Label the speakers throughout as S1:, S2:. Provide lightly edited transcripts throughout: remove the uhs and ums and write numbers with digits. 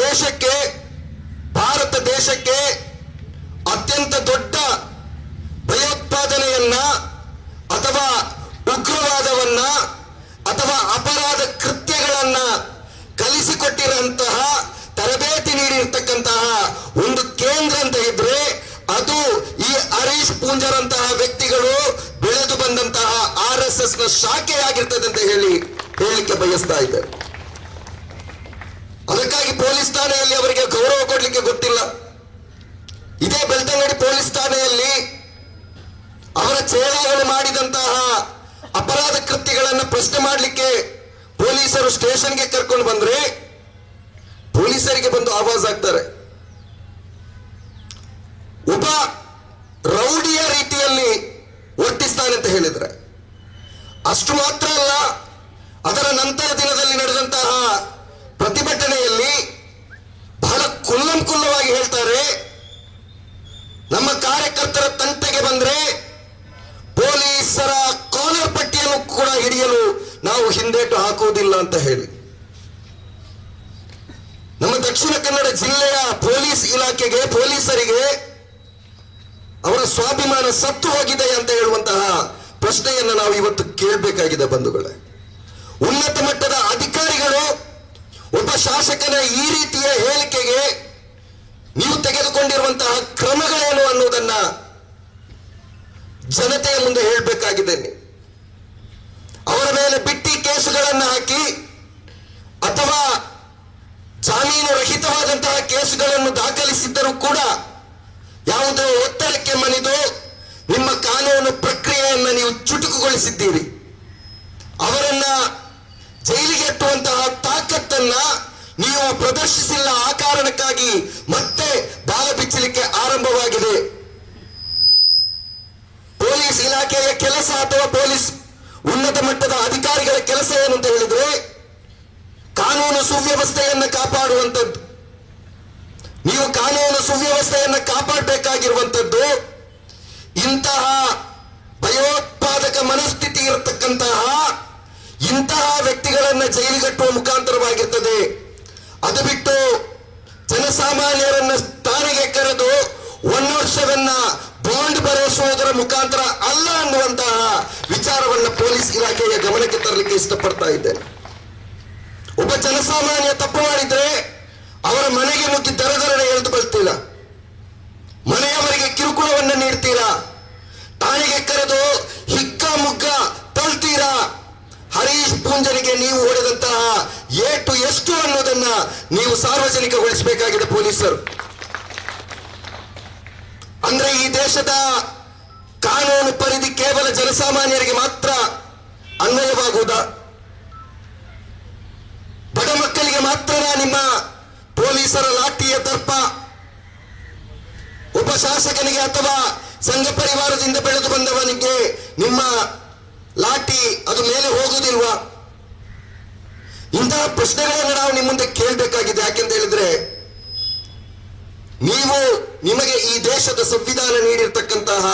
S1: ದೇಶಕ್ಕೆ, ಭಾರತ ದೇಶಕ್ಕೆ ಅತ್ಯಂತ ದೊಡ್ಡ ಭಯೋತ್ಪಾದನೆಯನ್ನ ಅಥವಾ ಉಗ್ರವಾದವನ್ನ ಅಥವಾ ಅಪರಾಧ ಕೃತ್ಯಗಳನ್ನ ಕಲಿಸಿಕೊಟ್ಟಿರುವಂತಹ, ತರಬೇತಿ ನೀಡಿರ್ತಕ್ಕಂತಹ ಒಂದು ಕೇಂದ್ರ ಅಂತ ಇದ್ರೆ ಅದು ಈ ಹರೀಶ್ ಪೂಂಜಾರಂತಹ ವ್ಯಕ್ತಿಗಳು ಬೆಳೆದು ಬಂದಂತಹ RSS ನ ಶಾಖೆಯಾಗಿರ್ತದೆ ಅಂತ ಹೇಳಲಿಕ್ಕೆ ಬಯಸ್ತಾ ಇದ್ದಾರೆ. ಅದಕ್ಕಾಗಿ ಪೊಲೀಸ್ ಠಾಣೆಯಲ್ಲಿ ಅವರಿಗೆ ಗೌರವ ಕೊಡ್ಲಿಕ್ಕೆ ಗೊತ್ತಿಲ್ಲ. ಇದೇ ಬೆಳ್ತಂಗಡಿ ಪೊಲೀಸ್ ಠಾಣೆಯಲ್ಲಿ ಅವರ ಚೇಳಾಗಳು ಮಾಡಿದಂತಹ ಅಪರಾಧ ಕೃತ್ಯಗಳನ್ನು ಪ್ರಶ್ನೆ ಮಾಡಲಿಕ್ಕೆ ಪೊಲೀಸರು ಸ್ಟೇಷನ್ಗೆ ಕರ್ಕೊಂಡು ಬಂದ್ರೆ ಪೊಲೀಸರಿಗೆ ಬಂದು ಆವಾಜ್ ಆಗ್ತಾರೆ. ಒಬ್ಬ ರೌಡಿಯ ರೀತಿಯಲ್ಲಿ ವರ್ತಿಸ್ತಾನೆ ಅಂತ ಹೇಳಿದ್ರೆ ಅಷ್ಟು ಮಾತ್ರ ಅಲ್ಲ, ಅದರ ನಂತರ ದಿನದಲ್ಲಿ ನಡೆದಂತಹ ಪ್ರತಿಭಟನೆಯಲ್ಲಿ ಬಹಳ ಕುಲ್ಲಂಕುಲ್ಲವಾಗಿ ಹೇಳ್ತಾರೆ, ನಮ್ಮ ಕಾರ್ಯಕರ್ತರ ತಂಟೆಗೆ ಬಂದ್ರೆ ಪೊಲೀಸರ ಕಾಲರ್ ಪಟ್ಟಿಯನ್ನು ಕೂಡ ಹಿಡಿಯಲು ನಾವು ಹಿಂದೇಟು ಹಾಕುವುದಿಲ್ಲ ಅಂತ ಹೇಳಿ. ನಮ್ಮ ದಕ್ಷಿಣ ಕನ್ನಡ ಜಿಲ್ಲೆಯ ಪೊಲೀಸ್ ಇಲಾಖೆಗೆ, ಪೊಲೀಸರಿಗೆ ಅವರ ಸ್ವಾಭಿಮಾನ ಸತ್ತು ಹೋಗಿದೆ ಅಂತ ಹೇಳುವಂತಹ ಪ್ರಶ್ನೆಯನ್ನು ನಾವು ಇವತ್ತು ಕೇಳಬೇಕಾಗಿದೆ ಬಂಧುಗಳೇ. ಉನ್ನತ ಮಟ್ಟದ ಅಧಿಕಾರಿಗಳು ಒಬ್ಬ ಶಾಸಕನ ಈ ರೀತಿಯ ಹೇಳಿಕೆಗೆ ನೀವು ತೆಗೆದುಕೊಂಡಿರುವಂತಹ ಕ್ರಮಗಳೇನು ಅನ್ನುವುದನ್ನ ಜನತೆಯ ಮುಂದೆ ಹೇಳಬೇಕಾಗಿದೆ. ಅವರ ಮೇಲೆ ಬಿಟ್ಟಿ ಕೇಸುಗಳನ್ನು ಹಾಕಿ ಅಥವಾ ಜಾಮೀನು ರಹಿತವಾದಂತಹ ಕೇಸುಗಳನ್ನು ದಾಖಲಿಸಿದ್ದರೂ ಕೂಡ ಯಾವುದೋ ಒತ್ತಡಕ್ಕೆ ಮಣಿದು ನಿಮ್ಮ ಕಾನೂನು ಪ್ರಕ್ರಿಯೆಯನ್ನು ನೀವು ಚುಟುಕುಗೊಳಿಸಿದ್ದೀರಿ. ಅವರನ್ನ ಜೈಲಿಗೆ ಎತ್ತುವಂತಹ ತಾಕತ್ತನ್ನ ನೀವು ಪ್ರದರ್ಶಿಸಿಲ್ಲ. ಆ ಕಾರಣಕ್ಕಾಗಿ ಮತ್ತೆ ಬಾಲ ಬಿಚ್ಚಲಿಕ್ಕೆ ಆರಂಭವಾಗಿದೆ. ಪೊಲೀಸ್ ಇಲಾಖೆಯ ಕೆಲಸ ಅಥವಾ ಪೊಲೀಸ್ ಉನ್ನತ ಮಟ್ಟದ ಅಧಿಕಾರಿಗಳ ಕೆಲಸ ಏನು ಅಂತ ಹೇಳಿದ್ರೆ ಕಾನೂನು ಸುವ್ಯವಸ್ಥೆಯನ್ನು ಕಾಪಾಡುವಂಥದ್ದು. ನೀವು ಕಾನೂನು ಸುವ್ಯವಸ್ಥೆಯನ್ನು ಕಾಪಾಡಬೇಕಾಗಿರುವಂಥದ್ದು ಇಂತಹ ಭಯೋತ್ಪಾದಕ ಮನಸ್ಥಿತಿ ಇರತಕ್ಕಂತಹ ಇಂತಹ ವ್ಯಕ್ತಿಗಳನ್ನ ಜೈಲಿಗಟ್ಟುವ ಮುಖಾಂತರವಾಗಿರ್ತದೆ. ಅದು ಬಿಟ್ಟು ಜನಸಾಮಾನ್ಯರನ್ನ ಠಾಣೆಗೆ ಕರೆದು 107 ಬಾಂಡ್ ಬರೆಸುವುದರ ಮುಖಾಂತರ ಅಲ್ಲ ಅನ್ನುವಂತಹ ವಿಚಾರವನ್ನ ಪೊಲೀಸ್ ಇಲಾಖೆಯ ಗಮನಕ್ಕೆ ತರಲಿಕ್ಕೆ ಇಷ್ಟಪಡ್ತಾ ಇದ್ದೇನೆ. ಒಬ್ಬ ಜನಸಾಮಾನ್ಯ ತಪ್ಪು ಮಾಡಿದ್ರೆ ಅವರ ಮನೆಗೆ ನುಗ್ಗಿ ದರದರನೆ ಎಳೆದು ಬರ್ತೀರಾ, ಮನೆಯವರಿಗೆ ಕಿರುಕುಳವನ್ನು ನೀಡ್ತೀರಾ, ಠಾಣೆಗೆ ಕರೆದು ಹಿಗ್ಗ ಮುಗ್ಗ ತಳ್ತೀರಾ. ಹರೀಶ್ ಪೂಂಜರಿಗೆ ನೀವು ಹೊಡೆದಂತಹ ಏಟು ಎಷ್ಟು ಅನ್ನೋದನ್ನ ನೀವು ಸಾರ್ವಜನಿಕಗೊಳಿಸಬೇಕಾಗಿದೆ ಪೊಲೀಸರು. ಅಂದ್ರೆ ಈ ದೇಶದ ಕಾನೂನು ಪರಿಧಿ ಕೇವಲ ಜನಸಾಮಾನ್ಯರಿಗೆ ಮಾತ್ರ ಅನ್ವಯವಾಗುವುದಾ? ಬಡ ಮಕ್ಕಳಿಗೆ ಮಾತ್ರ ನಿಮ್ಮ ಪೊಲೀಸರ ಲಾಠಿಯ ದರ್ಪ? ಒಬ್ಬ ಶಾಸಕನಿಗೆ ಅಥವಾ ಸಂಘ ಪರಿವಾರದಿಂದ ಬೆಳೆದು ಬಂದವನಿಗೆ ನಿಮ್ಮ ಲಾಠಿ ಅದು ಮೇಲೆ ಹೋಗುವುದಿಲ್ವಾ? ಇಂತಹ ಪ್ರಶ್ನೆಗಳನ್ನು ನಾವು ನಿಮ್ಮ ಮುಂದೆ ಕೇಳಬೇಕಾಗಿದೆ. ಯಾಕೆಂತ ಹೇಳಿದ್ರೆ ನಿಮಗೆ ಈ ದೇಶದ ಸಂವಿಧಾನ ನೀಡಿರ್ತಕ್ಕಂತಹ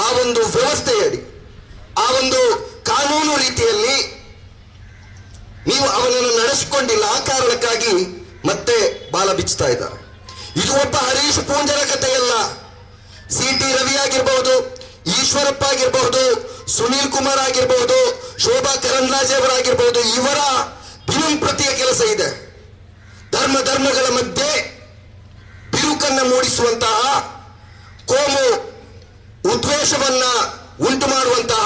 S1: ಆ ಒಂದು ವ್ಯವಸ್ಥೆಯಡಿ, ಆ ಒಂದು ಕಾನೂನು ರೀತಿಯಲ್ಲಿ ನೀವು ಅವನನ್ನು ನಡೆಸಿಕೊಂಡಿಲ್ಲ. ಆ ಕಾರಣಕ್ಕಾಗಿ ಮತ್ತೆ ಬಾಲ ಬಿಚ್ಚುತ್ತಾ ಇದ್ದಾರೆ. ಇದು ಒಬ್ಬ ಹರೀಶ್ ಪೂಂಜರ ಕಥೆಯಲ್ಲ. CT ರವಿ ಆಗಿರಬಹುದು, ಈಶ್ವರಪ್ಪ ಆಗಿರಬಹುದು, ಸುನೀಲ್ ಕುಮಾರ್ ಆಗಿರಬಹುದು, ಶೋಭಾ ಕರಂದ್ಲಾಜೆ ಅವರಾಗಿರಬಹುದು, ಇವರ ದಿನಂಪ್ರತಿಯ ಕೆಲಸ ಇದೆ. ಧರ್ಮಗಳ ಮಧ್ಯೆ ಬಿರುಕನ್ನು ಮೂಡಿಸುವಂತಹ, ಕೋಮು ಉದ್ವೇಷವನ್ನ ಉಂಟು ಮಾಡುವಂತಹ,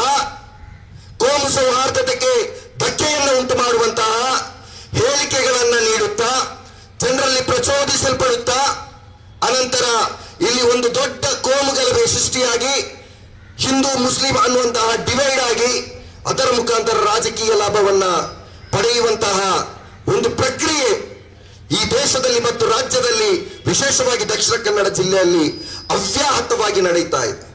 S1: ಕೋಮು ಸೌಹಾರ್ದತೆಗೆ ಧಕ್ಕೆಯನ್ನು ಉಂಟು ಮಾಡುವಂತಹ ಹೇಳಿಕೆಗಳನ್ನ ನೀಡುತ್ತಾ ಜನರಲ್ಲಿ ಪ್ರಚೋದಿಸಲ್ಪಡುತ್ತಾ ಅನಂತರ ಇಲ್ಲಿ ಒಂದು ದೊಡ್ಡ ಕೋಮು ಗಲಭೆ ಸೃಷ್ಟಿಯಾಗಿ ಹಿಂದೂ ಮುಸ್ಲಿಂ ಅನ್ನುವಂತಹ ಡಿವೈಡ್ ಆಗಿ ಅದರ ಮುಖಾಂತರ ರಾಜಕೀಯ ಲಾಭವನ್ನ ಪಡೆಯುವಂತಹ ಒಂದು ಪ್ರಕ್ರಿಯೆ ಈ ದೇಶದಲ್ಲಿ ಮತ್ತು ರಾಜ್ಯದಲ್ಲಿ, ವಿಶೇಷವಾಗಿ ದಕ್ಷಿಣ ಕನ್ನಡ ಜಿಲ್ಲೆಯಲ್ಲಿ ಅವ್ಯಾಹತವಾಗಿ ನಡೆಯುತ್ತಾ ಇದೆ.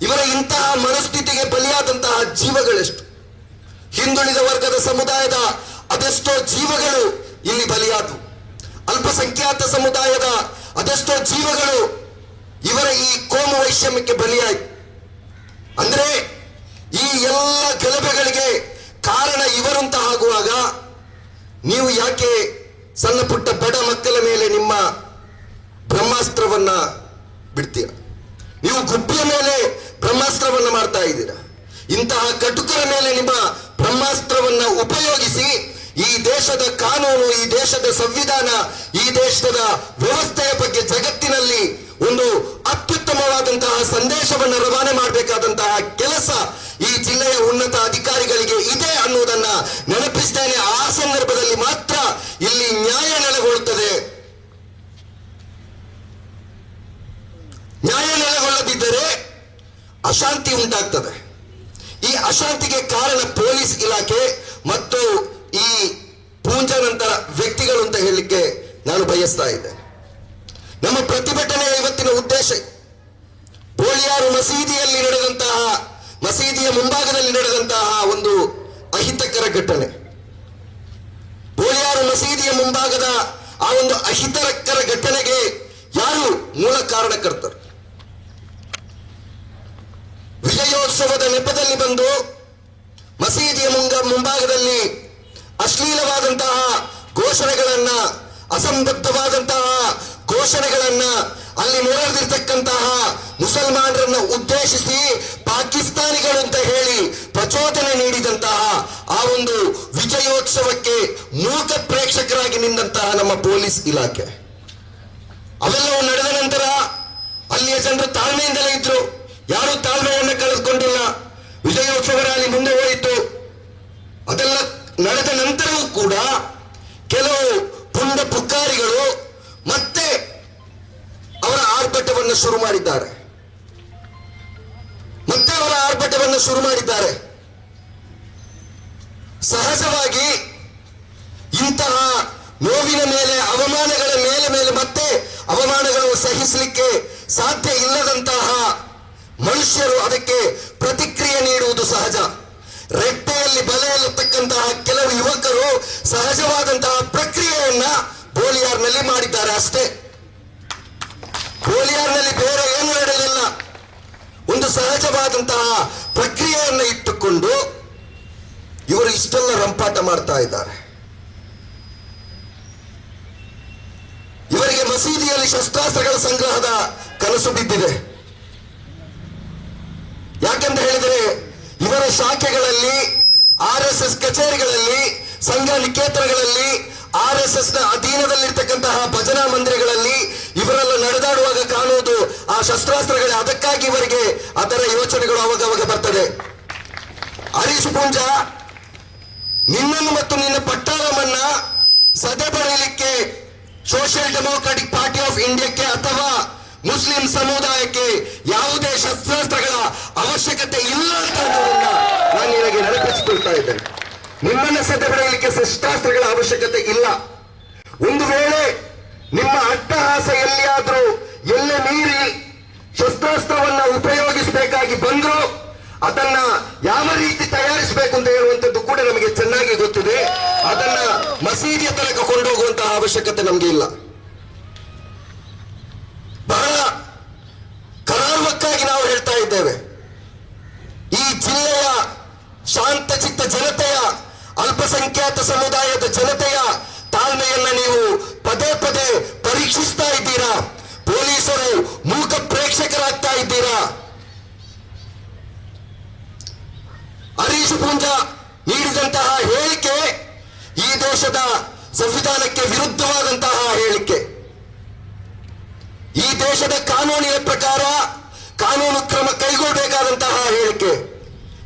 S1: ಇವರ ಇಂತಹ ಮನಸ್ಥಿತಿಗೆ ಬಲಿಯಾದಂತಹ ಜೀವಗಳೆಷ್ಟು? ಹಿಂದುಳಿದ ವರ್ಗದ ಸಮುದಾಯದ ಅದೆಷ್ಟೋ ಜೀವಗಳು ಇಲ್ಲಿ ಬಲಿಯಾದವು. ಅಲ್ಪಸಂಖ್ಯಾತ ಸಮುದಾಯದ ಅದೆಷ್ಟೋ ಜೀವಗಳು ಇವರ ಈ ಕೋಮು ವೈಷಮ್ಯಕ್ಕೆ ಬಲಿಯಾಯಿತು. ಅಂದ್ರೆ ಈ ಎಲ್ಲ ಗಲಭೆಗಳಿಗೆ ಕಾರಣ ಇವರಂತ ಆಗುವಾಗ ನೀವು ಯಾಕೆ ಸಣ್ಣ ಪುಟ್ಟ ಬಡ ಮಕ್ಕಳ ಮೇಲೆ ನಿಮ್ಮ ಬ್ರಹ್ಮಾಸ್ತ್ರವನ್ನ ಬಿಡ್ತೀರ. ನೀವು ಗುಬ್ಬಿಯ ಮೇಲೆ ಬ್ರಹ್ಮಾಸ್ತ್ರವನ್ನ ಮಾಡ್ತಾ ಇದ್ದೀರಾ. ಇಂತಹ ಕಟುಕರ ಮೇಲೆ ನಿಮ್ಮ ಬ್ರಹ್ಮಾಸ್ತ್ರವನ್ನ ಉಪಯೋಗಿಸಿ ಈ ದೇಶದ ಕಾನೂನು, ಈ ದೇಶದ ಸಂವಿಧಾನ, ಈ ದೇಶದ ವ್ಯವಸ್ಥೆಯ ಬಗ್ಗೆ ಜಗತ್ತಿನಲ್ಲಿ ಒಂದು ಅತ್ಯುತ್ತಮವಾದಂತಹ ಸಂದೇಶವನ್ನು ರವಾನೆ ಮಾಡಬೇಕಾದಂತಹ ಕೆಲಸ ಈ ಜಿಲ್ಲೆಯ ಉನ್ನತ ಅಧಿಕಾರಿಗಳಿಗೆ ಇದೆ ಅನ್ನುವುದನ್ನ ನೆನಪಿಸ್ತೇನೆ. ಆ ಸಂದರ್ಭದಲ್ಲಿ ಮಾತ್ರ ಇಲ್ಲಿ ನ್ಯಾಯ ನೆಲೆಗೊಳ್ಳುತ್ತದೆ. ನ್ಯಾಯ ನೆಲೆಗೊಳ್ಳದಿದ್ದರೆ ಅಶಾಂತಿ ಉಂಟಾಗ್ತದೆ. ಈ ಅಶಾಂತಿಗೆ ಕಾರಣ ಪೊಲೀಸ್ ಇಲಾಖೆ ಮತ್ತು ಈ ಪೂಂಜನಂತರ ವ್ಯಕ್ತಿಗಳು ಅಂತ ಹೇಳಲಿಕ್ಕೆ ನಾನು ಬಯಸ್ತಾ ಇದ್ದೇನೆ. ನಮ್ಮ ಪ್ರತಿಭಟನೆಯ ಇವತ್ತಿನ ಉದ್ದೇಶ ಬೋಳಿಯಾರು ಮಸೀದಿಯ ಮುಂಭಾಗದಲ್ಲಿ ನಡೆದಂತಹ ಒಂದು ಅಹಿತಕರ ಘಟನೆ. ಬೋಳಿಯಾರು ಮಸೀದಿಯ ಮುಂಭಾಗದ ಆ ಒಂದು ಅಹಿತಕರ ಘಟನೆಗೆ ಯಾರು ಮೂಲ ಕಾರಣಕರ್ತರು? ವಿಜಯೋತ್ಸವದ ನೆಪದಲ್ಲಿ ಬಂದು ಮಸೀದಿಯ ಮುಂಭಾಗದಲ್ಲಿ ಅಶ್ಲೀಲವಾದಂತಹ ಘೋಷಣೆಗಳನ್ನ, ಅಸಂಬದ್ಧವಾದಂತಹ ಘೋಷಣೆಗಳನ್ನ, ಅಲ್ಲಿ ನೆರೆದಿರ್ತಕ್ಕಂತಹ ಮುಸಲ್ಮಾನರನ್ನ ಉದ್ದೇಶಿಸಿ ಪಾಕಿಸ್ತಾನಿಗಳು ಅಂತ ಹೇಳಿ ಪ್ರಚೋದನೆ ನೀಡಿದಂತಹ ಆ ಒಂದು ವಿಜಯೋತ್ಸವಕ್ಕೆ ಮೂಕ ಪ್ರೇಕ್ಷಕರಾಗಿ ನಿಂತಹ ನಮ್ಮ ಪೊಲೀಸ್ ಇಲಾಖೆ, ಅವೆಲ್ಲವೂ ನಡೆದ ನಂತರ ಅಲ್ಲಿಯ ಜನರು ತಾಳ್ಮೆಯಿಂದಲೇ ಇದ್ರು. ಯಾರು ತಾಳ್ಮೆಯನ್ನು ಕಳೆದುಕೊಂಡಿಲ್ಲ. ವಿಜಯೋತ್ಸವ ರ್ಯಾಲಿ ಮುಂದೆ ಹೋಯಿತು. ಅದೆಲ್ಲ ನಡೆದ ನಂತರವೂ ಕೂಡ ಕೆಲವು ಪುಂಡ ಪುಕ್ಕಾರಿಗಳು ಮತ್ತೆ ಅವರ ಆರ್ಭಟವನ್ನು ಶುರು ಮಾಡಿದ್ದಾರೆ. ಸಹಜವಾಗಿ ಇಂತಹ ನೋವಿನ ಮೇಲೆ, ಅವಮಾನಗಳ ಮೇಲೆ ಮತ್ತೆ ಅವಮಾನಗಳು ಸಹಿಸಲಿಕ್ಕೆ ಸಾಧ್ಯ ಇಲ್ಲದಂತಹ ಮನುಷ್ಯರು ಅದಕ್ಕೆ ಪ್ರತಿಕ್ರಿಯೆ ನೀಡುವುದು ಸಹಜ. ರೆಟ್ಟೆಯಲ್ಲಿ ಬಲೆಯಲ್ಲಿರ್ತಕ್ಕಂತಹ ಕೆಲವು ಯುವಕರು ಸಹಜವಾದಂತಹ ಪ್ರಕ್ರಿಯೆಯನ್ನ ಬೋಳಿಯಾರ್ನಲ್ಲಿ ಮಾಡಿದ್ದಾರೆ ಅಷ್ಟೇ. ಬೋಳಿಯಾರ್ನಲ್ಲಿ ಬೇರೆ ಏನು ನಡೆಯಲಿಲ್ಲ. ಒಂದು ಸಹಜವಾದಂತಹ ಪ್ರಕ್ರಿಯೆಯನ್ನು ಇಟ್ಟುಕೊಂಡು ಇವರು ಇಷ್ಟೆಲ್ಲ ರಂಪಾಟ ಮಾಡ್ತಾ ಇದ್ದಾರೆ. ಇವರಿಗೆ ಮಸೀದಿಯಲ್ಲಿ ಶಸ್ತ್ರಾಸ್ತ್ರಗಳ ಸಂಗ್ರಹದ ಕನಸು ಬಿದ್ದಿದೆ. ಯಾಕೆಂತ ಹೇಳಿದರೆ ಇವರ ಶಾಖೆಗಳಲ್ಲಿ, RSS ಕಚೇರಿಗಳಲ್ಲಿ, ಸಂಘ ನಿಕೇತನಗಳಲ್ಲಿ, RSS ನ ಅಧೀನದಲ್ಲಿರ್ತಕ್ಕಂತಹ ಭಜನಾ ಮಂದಿರಗಳಲ್ಲಿ ಇವರೆಲ್ಲ ನಡೆದಾಡುವಾಗ ಕಾಣುವುದು ಆ ಶಸ್ತ್ರಾಸ್ತ್ರಗಳೇ. ಅದಕ್ಕಾಗಿ ಇವರಿಗೆ ಅದರ ಯೋಚನೆಗಳು ಅವಾಗವಾಗ ಬರ್ತದೆ. ಹರೀಶ್ ಪೂಂಜಾ, ನಿನ್ನನ್ನು ಮತ್ತು ನಿನ್ನ ಪಟ್ಟಾಳಮನ್ನ ಸದೆ ಬರೆಯಲಿಕ್ಕೆ ಸೋಷಿಯಲ್ ಡೆಮೋಕ್ರಾಟಿಕ್ ಪಾರ್ಟಿ ಆಫ್ ಇಂಡಿಯಾಕ್ಕೆ ಅಥವಾ ಮುಸ್ಲಿಂ ಸಮುದಾಯಕ್ಕೆ ಯಾವುದೇ ಶಸ್ತ್ರಾಸ್ತ್ರಗಳ ಅವಶ್ಯಕತೆ ಇಲ್ಲ ಅಂತ ನಾನು ನಿನಗೆ ನೆನಪಿಸಿಕೊಳ್ತಾ ಇದ್ದೇನೆ. ನಿಮ್ಮನ್ನ ಸದೆ ಬರೆಯಲಿಕ್ಕೆ ಶಸ್ತ್ರಾಸ್ತ್ರಗಳ ಅವಶ್ಯಕತೆ ಇಲ್ಲ. ಒಂದು ವೇಳೆ ನಿಮ್ಮ ಅಟ್ಟಹಾಸ ಎಲ್ಲಿಯಾದ್ರೂ ಎಲ್ಲ ಮೀರಿ ಶಸ್ತ್ರಾಸ್ತ್ರವನ್ನ ಉಪಯೋಗಿಸಬೇಕಾಗಿ ಬಂದ್ರು ಅದನ್ನ ಯಾವ ರೀತಿ ತಯಾರಿಸಬೇಕು ಅಂತ ಹೇಳುವಂಥದ್ದು ಕೂಡ ನಮಗೆ ಚೆನ್ನಾಗಿ ಗೊತ್ತಿದೆ. ಅದನ್ನ ಮಸೀದಿಯ ತನಕ ಕೊಂಡೋಗುವಂತಹ ಅವಶ್ಯಕತೆ ನಮಗೆ ಇಲ್ಲ. ಬಹಳ ಕರಾರುವಕ್ಕಾಗಿ ನಾವು ಹೇಳ್ತಾ ಇದ್ದೇವೆ, ಈ ಜಿಲ್ಲೆಯ ಶಾಂತಚಿತ್ತ ಜನತೆಯ, ಅಲ್ಪಸಂಖ್ಯಾತ ಸಮುದಾಯದ ಜನತೆಯ ತಾಳ್ಮೆಯನ್ನ ನೀವು ಪದೇ ಪದೇ ಪರೀಕ್ಷಿಸ್ತಾ ಇದ್ದೀರಾ. ಪೊಲೀಸರು ಮೂಕ ಪ್ರೇಕ್ಷಕರಾಗ್ತಾ ಇದ್ದೀರಾ. ಹರೀಶ್ ಪೂಂಜಾ ನೀಡಿದಂತಹ ಹೇಳಿಕೆ ಈ ದೇಶದ ಸಂವಿಧಾನಕ್ಕೆ ವಿರುದ್ಧವಾದಂತಹ ಹೇಳಿಕೆ. ಈ ದೇಶದ ಕಾನೂನಿನ ಪ್ರಕಾರ ಕಾನೂನು ಕ್ರಮ ಕೈಗೊಳ್ಳಬೇಕಾದಂತಹ ಹೇಳಿಕೆ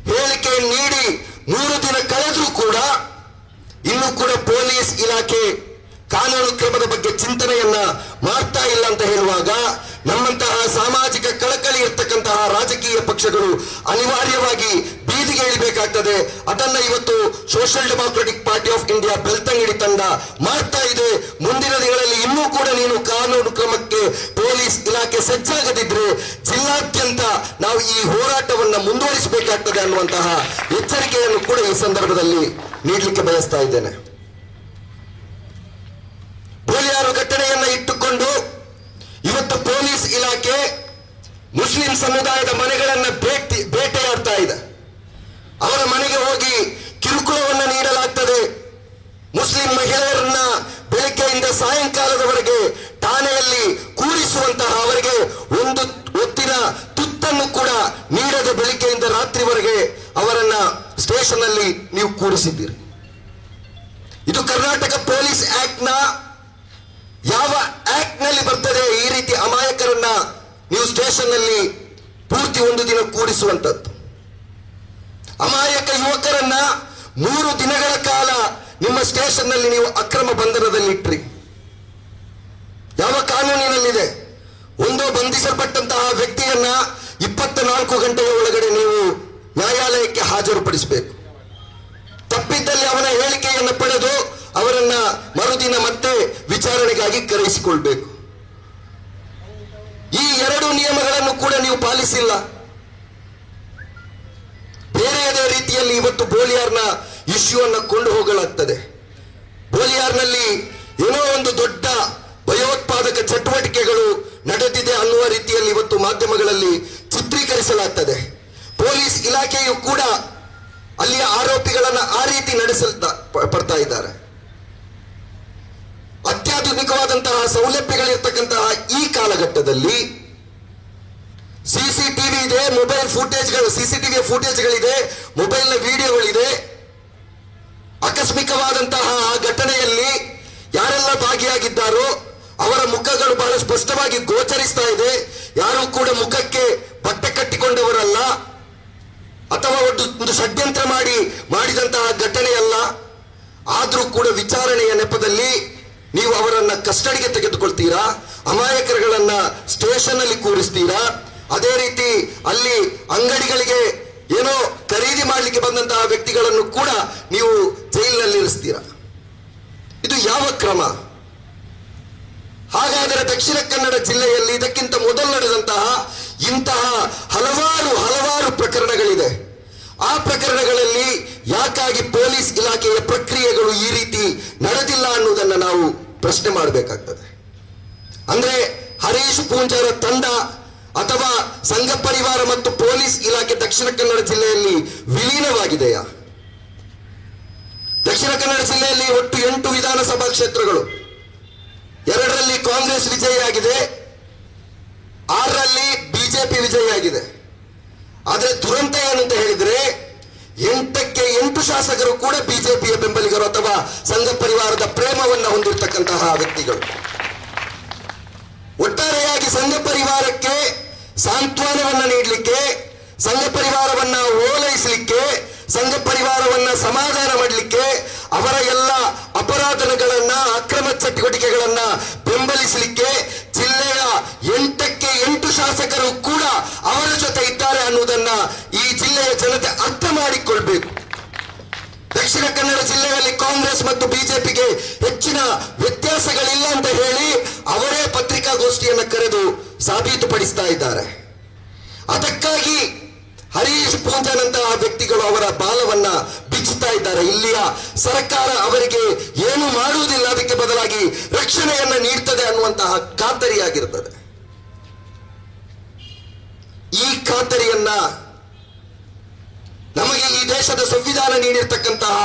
S1: ನೀಡಿ 3 ದಿನ ಕಳೆದರೂ ಕೂಡ ಇನ್ನೂ ಕೂಡ ಪೊಲೀಸ್ ಇಲಾಖೆ ಕಾನೂನು ಕ್ರಮದ ಬಗ್ಗೆ ಚಿಂತನೆಯನ್ನ ಮಾಡ್ತಾ ಇಲ್ಲ ಅಂತ ಹೇಳುವಾಗ ನಮ್ಮಂತಹ ಸಾಮಾಜಿಕ ಕಳಕಳಿ ಇರ್ತಕ್ಕಂತಹ ರಾಜಕೀಯ ಪಕ್ಷಗಳು ಅನಿವಾರ್ಯವಾಗಿ ಬೀದಿಗೆ ಇಳಿಬೇಕಾಗ್ತದೆ. ಅದನ್ನ ಇವತ್ತು social democratic party of India Belthangady ತಂಡ ಮಾಡ್ತಾ ಇದೆ. ಮುಂದಿನ ದಿನಗಳಲ್ಲಿ ಇನ್ನೂ ಕೂಡ ನೀನು ಕಾನೂನು ಕ್ರಮಕ್ಕೆ ಪೊಲೀಸ್ ಇಲಾಖೆ ಸಜ್ಜಾಗದಿದ್ರೆ ಜಿಲ್ಲಾದ್ಯಂತ ನಾವು ಈ ಹೋರಾಟವನ್ನ ಮುಂದುವರಿಸಬೇಕಾಗ್ತದೆ ಅನ್ನುವಂತಹ ಎಚ್ಚರಿಕೆಯನ್ನು ಕೂಡ ಈ ಸಂದರ್ಭದಲ್ಲಿ ನೀಡಲಿಕ್ಕೆ ಬಯಸ್ತಾ ಇದ್ದೇನೆ. ಬೋಳಿಯಾರು ಘಟನೆಯನ್ನ ಇಟ್ಟುಕೊಂಡು ಇವತ್ತು ಪೊಲೀಸ್ ಇಲಾಖೆ ಮುಸ್ಲಿಂ ಸಮುದಾಯದ ಮನೆಗಳನ್ನ ಬೇಟೆಯಾಡ್ತಾ ಇದೆ. ಅವರ ಮನೆಗೆ ಹೋಗಿ ಕಿರುಕುಳವನ್ನ ನೀಡಲಾಗ್ತದೆ. ಮುಸ್ಲಿಂ ಮಹಿಳೆಯರನ್ನ ಬೆಳಗ್ಗೆ ಸಾಯಂಕಾಲದವರೆಗೆ ಠಾಣೆಯಲ್ಲಿ ಕೂರಿಸುವಂತಹ ಅವರಿಗೆ ಒಂದು ಹೊತ್ತಿನ ತುತ್ತನ್ನು ಕೂಡ ನೀಡದೆ ಬೆಳಿಗ್ಗೆಯಿಂದ ರಾತ್ರಿವರೆಗೆ ಅವರನ್ನ ಸ್ಟೇಷನ್ ಅಲ್ಲಿ ನೀವು ಕೂರಿಸಿದ್ದೀರಿ. ಇದು ಕರ್ನಾಟಕ ಪೊಲೀಸ್ ಆಕ್ಟ್ ನ ಯಾವ ಆಕ್ಟ್ ನಲ್ಲಿ ಬರ್ತದೆ ಈ ರೀತಿ ಅಮಾಯಕರನ್ನ ನೀವು ಸ್ಟೇಷನ್ ನಲ್ಲಿ ಪೂರ್ತಿ ಒಂದು ದಿನ ಕೂರಿಸುವಂತದ್ದು? ಅಮಾಯಕ ಯುವಕರನ್ನ 3 ದಿನಗಳ ಕಾಲ ನಿಮ್ಮ ಸ್ಟೇಷನ್ ನಲ್ಲಿ ನೀವು ಅಕ್ರಮ ಬಂಧನದಲ್ಲಿ ಇಟ್ರಿ. ಯಾವ ಕಾನೂನಿನಲ್ಲಿದೆ? ಒಂದು ಬಂಧಿಸಲ್ಪಟ್ಟಂತಹ ವ್ಯಕ್ತಿಯನ್ನ 24 ಗಂಟೆಯ ಒಳಗಡೆ ನೀವು ನ್ಯಾಯಾಲಯಕ್ಕೆ ಹಾಜರುಪಡಿಸಬೇಕು. ತಪ್ಪಿದ್ದಲ್ಲಿ ಅವನ ಹೇಳಿಕೆಯನ್ನು ಪಡೆದು ಅವರನ್ನ ಮರುದಿನ ಮತ್ತೆ ವಿಚಾರಣೆಗಾಗಿ ಕರೆಯಿಸಿಕೊಳ್ಬೇಕು. ಈ 2 ನಿಯಮಗಳನ್ನು ಕೂಡ ನೀವು ಪಾಲಿಸಿಲ್ಲ. ಬೇರೆಯದೇ ರೀತಿಯಲ್ಲಿ ಇವತ್ತು ಬೋಲಿಯಾರ್ನ ಇಶ್ಯೂ ಅನ್ನು ಕೊಂಡು ಹೋಗಲಾಗ್ತದೆ. ಬೋಲಿಯಾರ್ನಲ್ಲಿ ಏನೋ ಒಂದು ದೊಡ್ಡ ಭಯೋತ್ಪಾದಕ ಚಟುವಟಿಕೆಗಳು ನಡೆದಿದೆ ಅನ್ನುವ ರೀತಿಯಲ್ಲಿ ಇವತ್ತು ಮಾಧ್ಯಮಗಳಲ್ಲಿ ಚಿತ್ರೀಕರಿಸಲಾಗ್ತದೆ. ಪೊಲೀಸ್ ಇಲಾಖೆಯು ಕೂಡ ಅಲ್ಲಿಯ ಆರೋಪಿಗಳನ್ನ ಆ ರೀತಿ ಪಡ್ತಾ ಇದ್ದಾರೆ. ಅತ್ಯಾಧುನಿಕವಾದಂತಹ ಸೌಲಭ್ಯಗಳಿರ್ತಕ್ಕಂತಹ ಈ ಕಾಲಘಟ್ಟದಲ್ಲಿ ಸಿಸಿಟಿವಿ ಇದೆ, ಮೊಬೈಲ್ ಫುಟೇಜ್ಗಳು, ಸಿಸಿಟಿವಿಯ ಫುಟೇಜ್ಗಳಿದೆ, ಮೊಬೈಲ್ನ ವಿಡಿಯೋಗಳಿದೆ. ಆಕಸ್ಮಿಕವಾದಂತಹ ಆ ಘಟನೆಯಲ್ಲಿ ಯಾರೆಲ್ಲ ಭಾಗಿಯಾಗಿದ್ದಾರೋ ಅವರ ಮುಖಗಳು ಬಹಳ ಸ್ಪಷ್ಟವಾಗಿ ಗೋಚರಿಸ್ತಾ ಇದೆ. ಯಾರು ಕೂಡ ಮುಖಕ್ಕೆ ಬಟ್ಟೆ ಕಟ್ಟಿಕೊಂಡವರಲ್ಲ ಅಥವಾ ಒಂದು ಷಡ್ಯಂತ್ರ ಮಾಡಿದಂತಹ ಘಟನೆಯಲ್ಲ. ಆದ್ರೂ ಕೂಡ ವಿಚಾರಣೆಯ ನೆಪದಲ್ಲಿ ನೀವು ಅವರನ್ನ ಕಸ್ಟಡಿಗೆ ತೆಗೆದುಕೊಳ್ತೀರಾ, ಅಮಾಯಕರುಗಳನ್ನ ಸ್ಟೇಷನ್ ಅಲ್ಲಿ ಕೂರಿಸ್ತೀರಾ. ಅದೇ ರೀತಿ ಅಲ್ಲಿ ಅಂಗಡಿಗಳಿಗೆ ಏನೋ ಖರೀದಿ ಮಾಡಲಿಕ್ಕೆ ಬಂದಂತಹ ವ್ಯಕ್ತಿಗಳನ್ನು ಕೂಡ ನೀವು ಜೈಲಿನಲ್ಲಿ ಇರಿಸ್ತೀರಾ. ಇದು ಯಾವ ಕ್ರಮ? ಹಾಗಾದರೆ ದಕ್ಷಿಣ ಕನ್ನಡ ಜಿಲ್ಲೆಯಲ್ಲಿ ಇದಕ್ಕಿಂತ ಮೊದಲು ನಡೆದಂತಹ ಇಂತಹ ಹಲವಾರು ಪ್ರಕರಣಗಳಿದೆ. ಆ ಪ್ರಕರಣಗಳಲ್ಲಿ ಯಾಕಾಗಿ ಪೊಲೀಸ್ ಇಲಾಖೆಯ ಪ್ರಕ್ರಿಯೆಗಳು ಈ ರೀತಿ ನಡೆದಿಲ್ಲ ಅನ್ನುವುದನ್ನು ನಾವು ಪ್ರಶ್ನೆ ಮಾಡಬೇಕಾಗ್ತದೆ. ಅಂದ್ರೆ ಹರೀಶ್ ಪೂಂಜಾರ ತಂಡ ಅಥವಾ ಸಂಘ ಪರಿವಾರ ಮತ್ತು ಪೊಲೀಸ್ ಇಲಾಖೆ ದಕ್ಷಿಣ ಕನ್ನಡ ಜಿಲ್ಲೆಯಲ್ಲಿ ವಿಲೀನವಾಗಿದೆಯಾ? ದಕ್ಷಿಣ ಕನ್ನಡ ಜಿಲ್ಲೆಯಲ್ಲಿ ಒಟ್ಟು 8 ವಿಧಾನಸಭಾ ಕ್ಷೇತ್ರಗಳು, 2ರಲ್ಲಿ ಕಾಂಗ್ರೆಸ್ ವಿಜಯಿಯಾಗಿದೆ, 6ರಲ್ಲಿ ಬಿಜೆಪಿ ವಿಜಯಿಯಾಗಿದೆ. ಆದ್ರೆ ದುರಂತ ಏನಂತ ಹೇಳಿದ್ರೆ 8ಕ್ಕೆ 8 ಶಾಸಕರು ಕೂಡ ಬಿಜೆಪಿಯ ಬೆಂಬಲಿಗರು ಅಥವಾ ಸಂಘ ಪರಿವಾರದ ಪ್ರೇಮವನ್ನ ಹೊಂದಿರತಕ್ಕಂತಹ ವ್ಯಕ್ತಿಗಳು. ಒಟ್ಟಾರೆಯಾಗಿ ಸಂಘ ಪರಿವಾರಕ್ಕೆ ಸಾಂತ್ವನವನ್ನ ನೀಡಲಿಕ್ಕೆ, ಸಂಘ ಪರಿವಾರವನ್ನ ಓಲೈಸಲಿಕ್ಕೆ, ಸಂಘ ಪರಿವಾರವನ್ನ ಸಮಾಧಾನ ಮಾಡಲಿಕ್ಕೆ, ಅವರ ಎಲ್ಲ ಅಪರಾಧಗಳನ್ನ ಅಕ್ರಮ ಚಟುವಟಿಕೆಗಳನ್ನ ಬೆಂಬಲಿಸಲಿಕ್ಕೆ ಜಿಲ್ಲೆಯ 8ಕ್ಕೆ 8 ಶಾಸಕರು ಕೂಡ ಅವರ ಜೊತೆ ಇದ್ದಾರೆ ಅನ್ನುವುದನ್ನ ಈ ಜಿಲ್ಲೆಯ ಜನತೆ ಅರ್ಥ ಮಾಡಿಕೊಳ್ಬೇಕು. ದಕ್ಷಿಣ ಕನ್ನಡ ಜಿಲ್ಲೆಯಲ್ಲಿ ಕಾಂಗ್ರೆಸ್ ಮತ್ತು ಬಿಜೆಪಿಗೆ ಹೆಚ್ಚಿನ ವ್ಯತ್ಯಾಸಗಳಿಲ್ಲ ಅಂತ ಹೇಳಿ ಅವರೇ ಪತ್ರಿಕಾಗೋಷ್ಠಿಯನ್ನು ಕರೆದು ಸಾಬೀತುಪಡಿಸ್ತಾ ಇದ್ದಾರೆ. ಅದಕ್ಕಾಗಿ ಹರೀಶ್ ಪೂಂಜಾನಂತಹ ವ್ಯಕ್ತಿಗಳು ಅವರ ಬಾಲವನ್ನ ಬಿಚ್ಚುತ್ತಾ ಇದ್ದಾರೆ. ಇಲ್ಲಿಯ ಸರ್ಕಾರ ಅವರಿಗೆ ಏನು ಮಾಡುವುದಿಲ್ಲ, ಅದಕ್ಕೆ ಬದಲಾಗಿ ರಕ್ಷಣೆಯನ್ನ ನೀಡ್ತದೆ ಅನ್ನುವಂತಹ ಖಾತರಿಯಾಗಿರುತ್ತದೆ. ಈ ಖಾತರಿಯನ್ನ ನಮಗೆ ಈ ದೇಶದ ಸಂವಿಧಾನ ನೀಡಿರ್ತಕ್ಕಂತಹ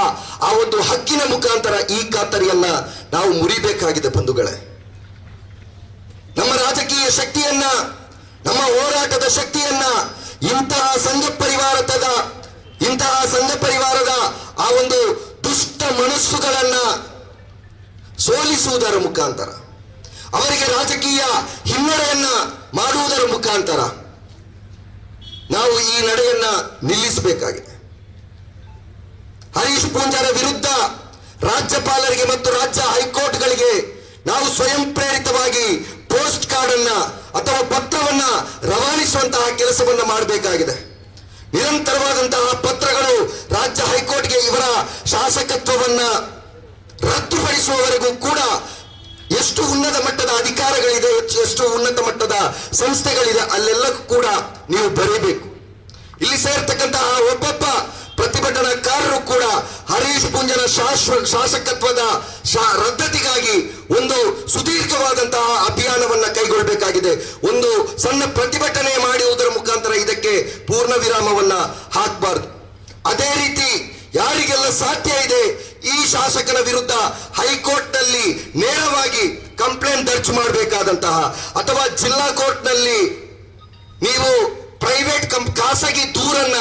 S1: ಆ ಒಂದು ಹಕ್ಕಿನ ಮುಖಾಂತರ ಈ ಖಾತರಿಯನ್ನ ನಾವು ಮುರಿಬೇಕಾಗಿದೆ ಬಂಧುಗಳೇ. ನಮ್ಮ ರಾಜಕೀಯ ಶಕ್ತಿಯನ್ನ, ನಮ್ಮ ಹೋರಾಟದ ಶಕ್ತಿಯನ್ನ ಇಂತಹ ಸಂಘ ಪರಿವಾರದ ಆ ಒಂದು ದುಷ್ಟ ಮನಸ್ಸುಗಳನ್ನ ಸೋಲಿಸುವುದರ ಮುಖಾಂತರ, ಅವರಿಗೆ ರಾಜಕೀಯ ಹಿನ್ನಡೆಯನ್ನ ಮಾಡುವುದರ ಮುಖಾಂತರ ನಾವು ಈ ನಡೆಯನ್ನ ನಿಲ್ಲಿಸಬೇಕಾಗಿದೆ. ಹರೀಶ್ ಪೂಂಜಾರ ವಿರುದ್ಧ ರಾಜ್ಯಪಾಲರಿಗೆ ಮತ್ತು ರಾಜ್ಯ ಹೈಕೋರ್ಟ್ಗಳಿಗೆ ನಾವು ಸ್ವಯಂ ಪ್ರೇರಿತವಾಗಿ ಪೋಸ್ಟ್ ಕಾರ್ಡ್ ಅನ್ನ ಅಥವಾ ಪತ್ರವನ್ನ ರವಾನಿಸುವಂತಹ ಕೆಲಸವನ್ನ ಮಾಡಬೇಕಾಗಿದೆ. ನಿರಂತರವಾದಂತಹ ಪತ್ರಗಳು ರಾಜ್ಯ ಹೈಕೋರ್ಟ್ಗೆ ಇವರ ಶಾಸಕತ್ವವನ್ನ ರದ್ದುಪಡಿಸುವವರೆಗೂ ಕೂಡ ಎಷ್ಟು ಉನ್ನತ ಮಟ್ಟದ ಅಧಿಕಾರಗಳಿದೆ, ಎಷ್ಟು ಉನ್ನತ ಮಟ್ಟದ ಸಂಸ್ಥೆಗಳಿದೆ, ಅಲ್ಲೆಲ್ಲಕ್ಕೂ ಕೂಡ ನೀವು ಬರೀಬೇಕು. ಇಲ್ಲಿ ಸೇರ್ತಕ್ಕಂತಹ ಒಬ್ಬೊಬ್ಬ ಪ್ರತಿಭಟನಾಕಾರರು ಕೂಡ ಹರೀಶ್ ಪೂಂಜನ ಶಾಸಕತ್ವದ ರದ್ದತಿಗಾಗಿ ಒಂದು ಸುದೀರ್ಘವಾದಂತಹ ಅಭಿಯಾನವನ್ನ ಕೈಗೊಳ್ಳಬೇಕಾಗಿದೆ. ಒಂದು ಸಣ್ಣ ಪ್ರತಿಭಟನೆ ಮಾಡುವುದರ ಮುಖಾಂತರ ಇದಕ್ಕೆ ಪೂರ್ಣ ವಿರಾಮವನ್ನ ಹಾಕಬಾರದು. ಅದೇ ರೀತಿ ಯಾರಿಗೆಲ್ಲ ಸಾಧ್ಯ ಇದೆ ಈ ಶಾಸಕನ ವಿರುದ್ಧ ಹೈಕೋರ್ಟ್ ನಲ್ಲಿ ನೇರವಾಗಿ ನೇರವಾಗಿ ಕಂಪ್ಲೇಂಟ್ ದರ್ಜ್ ಮಾಡಬೇಕಾದಂತಹ ಅಥವಾ ಜಿಲ್ಲಾ ಕೋರ್ಟ್ನಲ್ಲಿ ನೀವು ಪ್ರೈವೇಟ್ ಖಾಸಗಿ ದೂರನ್ನ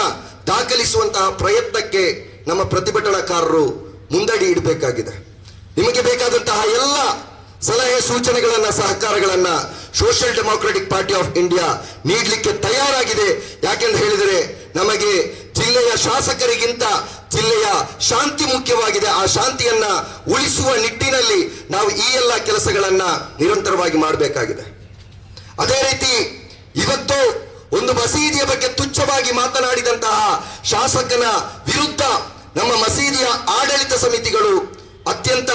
S1: ದಾಖಲಿಸುವಂತಹ ಪ್ರಯತ್ನಕ್ಕೆ ನಮ್ಮ ಪ್ರತಿಭಟನಾಕಾರರು ಮುಂದಡಿ ಇಡಬೇಕಾಗಿದೆ. ನಿಮಗೆ ಬೇಕಾದಂತಹ ಎಲ್ಲ ಸಲಹೆ ಸೂಚನೆಗಳನ್ನ ಸಹಕಾರಗಳನ್ನ social democratic party of India ನೀಡಲಿಕ್ಕೆ ತಯಾರಾಗಿದೆ. ಯಾಕೆಂದು ಹೇಳಿದರೆ ನಮಗೆ ಜಿಲ್ಲೆಯ ಶಾಸಕರಿಗಿಂತ ಜಿಲ್ಲೆಯ ಶಾಂತಿ ಮುಖ್ಯವಾಗಿದೆ. ಆ ಶಾಂತಿಯನ್ನ ಉಳಿಸುವ ನಿಟ್ಟಿನಲ್ಲಿ ನಾವು ಈ ಎಲ್ಲ ಕೆಲಸಗಳನ್ನ ನಿರಂತರವಾಗಿ ಮಾಡಬೇಕಾಗಿದೆ. ಅದೇ ರೀತಿ ಇವತ್ತು ಒಂದು ಮಸೀದಿಯ ಬಗ್ಗೆ ತುಚ್ಛವಾಗಿ ಮಾತನಾಡಿದಂತಹ ಶಾಸಕನ ವಿರುದ್ಧ ನಮ್ಮ ಮಸೀದಿಯ ಆಡಳಿತ ಸಮಿತಿಗಳು ಅತ್ಯಂತ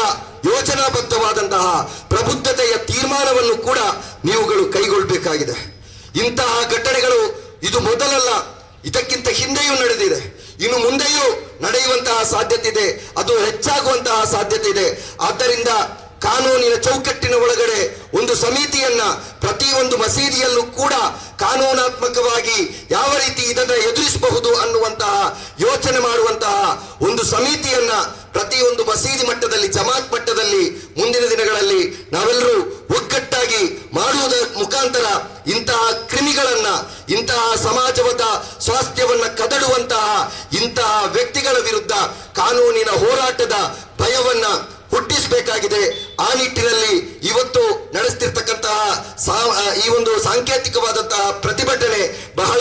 S1: ಯೋಜನಾಬದ್ಧವಾದಂತಹ ಪ್ರಬುದ್ಧತೆಯ ತೀರ್ಮಾನವನ್ನು ಕೂಡ ನೀವುಗಳು ಕೈಗೊಳ್ಳಬೇಕಾಗಿದೆ. ಇಂತಹ ಘಟನೆಗಳು ಇದು ಮೊದಲಲ್ಲ, ಇದಕ್ಕಿಂತ ಹಿಂದೆಯೂ ನಡೆದಿದೆ, ಇನ್ನು ಮುಂದೆಯೂ ನಡೆಯುವಂತಹ ಸಾಧ್ಯತೆ ಇದೆ, ಅದು ಹೆಚ್ಚಾಗುವಂತಹ ಸಾಧ್ಯತೆ ಇದೆ. ಆದ್ದರಿಂದ ಕಾನೂನಿನ ಚೌಕಟ್ಟಿನ ಒಳಗಡೆ ಒಂದು ಸಮಿತಿಯನ್ನ ಪ್ರತಿಯೊಂದು ಮಸೀದಿಯಲ್ಲೂ ಕೂಡ ಕಾನೂನಾತ್ಮಕವಾಗಿ ಯಾವ ರೀತಿ ಇದನ್ನು ಎದುರಿಸಬಹುದು ಅನ್ನುವಂತಹ ಯೋಚನೆ ಮಾಡುವಂತಹ ಒಂದು ಸಮಿತಿಯನ್ನ ಪ್ರತಿಯೊಂದು ಮಸೀದಿ ಮಟ್ಟದಲ್ಲಿ, ಜಮಾತ್ ಮಟ್ಟದಲ್ಲಿ ಮುಂದಿನ ದಿನಗಳಲ್ಲಿ ನಾವೆಲ್ಲರೂ ಒಗ್ಗಟ್ಟಾಗಿ ಮಾಡುವುದರ ಮುಖಾಂತರ ಇಂತಹ ಕ್ರಿಮಿಗಳನ್ನ, ಇಂತಹ ಸಮಾಜವಾದ ಸ್ವಾಸ್ಥ್ಯವನ್ನ ಕದಡುವಂತಹ ಇಂತಹ ವ್ಯಕ್ತಿಗಳ ವಿರುದ್ಧ ಕಾನೂನಿನ ಹೋರಾಟದ ಭಯವನ್ನ ಹುಟ್ಟಿಸಬೇಕಾಗಿದೆ. ಆ ನಿಟ್ಟಿನಲ್ಲಿ ಇವತ್ತು ನಡೆಸ್ತಿರ್ತಕ್ಕಂತಹ ಈ ಒಂದು ಸಾಂಕೇತಿಕವಾದಂತಹ ಪ್ರತಿಭಟನೆ ಬಹಳ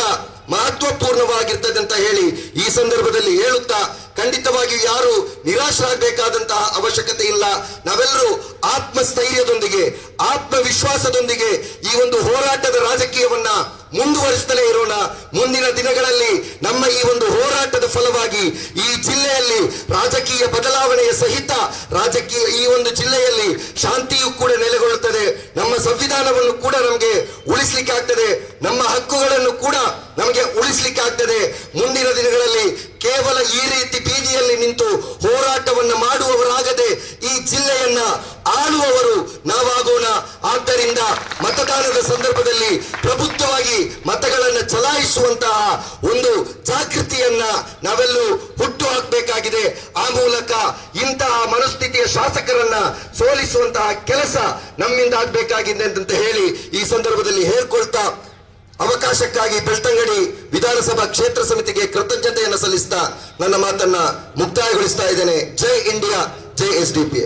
S1: ಮಹತ್ವಪೂರ್ಣವಾಗಿರ್ತದೆ ಅಂತ ಹೇಳಿ ಈ ಸಂದರ್ಭದಲ್ಲಿ ಹೇಳುತ್ತಾ, ಖಂಡಿತವಾಗಿಯೂ ಯಾರು ನಿರಾಶರಾಗಬೇಕಾದಂತಹ ಅವಶ್ಯಕತೆ ಇಲ್ಲ. ನಾವೆಲ್ಲರೂ ಆತ್ಮಸ್ಥೈರ್ಯದೊಂದಿಗೆ, ಆತ್ಮವಿಶ್ವಾಸದೊಂದಿಗೆ ಈ ಒಂದು ಹೋರಾಟದ ರಾಜಕೀಯವನ್ನ ಮುಂದುವರಿಸುತ್ತಲೇ ಇರೋಣ. ಮುಂದಿನ ದಿನಗಳಲ್ಲಿ ನಮ್ಮ ಈ ಒಂದು ಹೋರಾಟದ ಫಲವಾಗಿ ಈ ಜಿಲ್ಲೆಯಲ್ಲಿ ರಾಜಕೀಯ ಬದಲಾವಣೆಯ ಸಹಿತ ಈ ಒಂದು ಜಿಲ್ಲೆಯಲ್ಲಿ ಶಾಂತಿಯೂ ಕೂಡ ನೆಲೆಗೊಳ್ಳುತ್ತದೆ. ನಮ್ಮ ಸಂವಿಧಾನವನ್ನು ಕೂಡ ನಮಗೆ ಉಳಿಸ್ಲಿಕ್ಕೆ ಆಗ್ತದೆ, ನಮ್ಮ ಹಕ್ಕುಗಳನ್ನು ಕೂಡ ನಮಗೆ ಉಳಿಸ್ಲಿಕ್ಕೆ ಆಗ್ತದೆ. ಮುಂದಿನ ದಿನಗಳಲ್ಲಿ ಕೇವಲ ಈ ರೀತಿ ಬೀದಿಯಲ್ಲಿ ನಿಂತು ಹೋರಾಟವನ್ನ ಮಾಡುವವರಾಗದೆ ಈ ಜಿಲ್ಲೆಯನ್ನ ಆಳುವವರು ನಾವಾಗೋಣ. ಆದ್ದರಿಂದ ಮತದಾನದ ಸಂದರ್ಭದಲ್ಲಿ ಪ್ರಬುದ್ಧವಾಗಿ ಮತಗಳನ್ನು ಚಲಾಯಿಸುವಂತಹ ಒಂದು ಜಾಗೃತಿಯನ್ನ ನಾವೆಲ್ಲೂ ಹುಟ್ಟು ಹಾಕಬೇಕಾಗಿದೆ. ಆ ಮೂಲಕ ಇಂತಹ ಮನಸ್ಥಿತಿಯ ಶಾಸಕರನ್ನ ಸೋಲಿಸುವಂತಹ ಕೆಲಸ ನಮ್ಮಿಂದ ಆಗ್ಬೇಕಾಗಿದೆ ಅಂತ ಹೇಳಿ ಈ ಸಂದರ್ಭದಲ್ಲಿ ಹೇಳ್ಕೊಳ್ತಾ, ಅವಕಾಶಕ್ಕಾಗಿ ಬೆಳ್ತಂಗಡಿ ವಿಧಾನಸಭಾ ಕ್ಷೇತ್ರ ಸಮಿತಿಗೆ ಕೃತಜ್ಞತೆಯನ್ನು ಸಲ್ಲಿಸ್ತಾ ನನ್ನ ಮಾತನ್ನ ಮುಕ್ತಾಯಗೊಳಿಸ್ತಾ ಇದ್ದೇನೆ. ಜೈ ಇಂಡಿಯಾ, ಜೈ SDPI.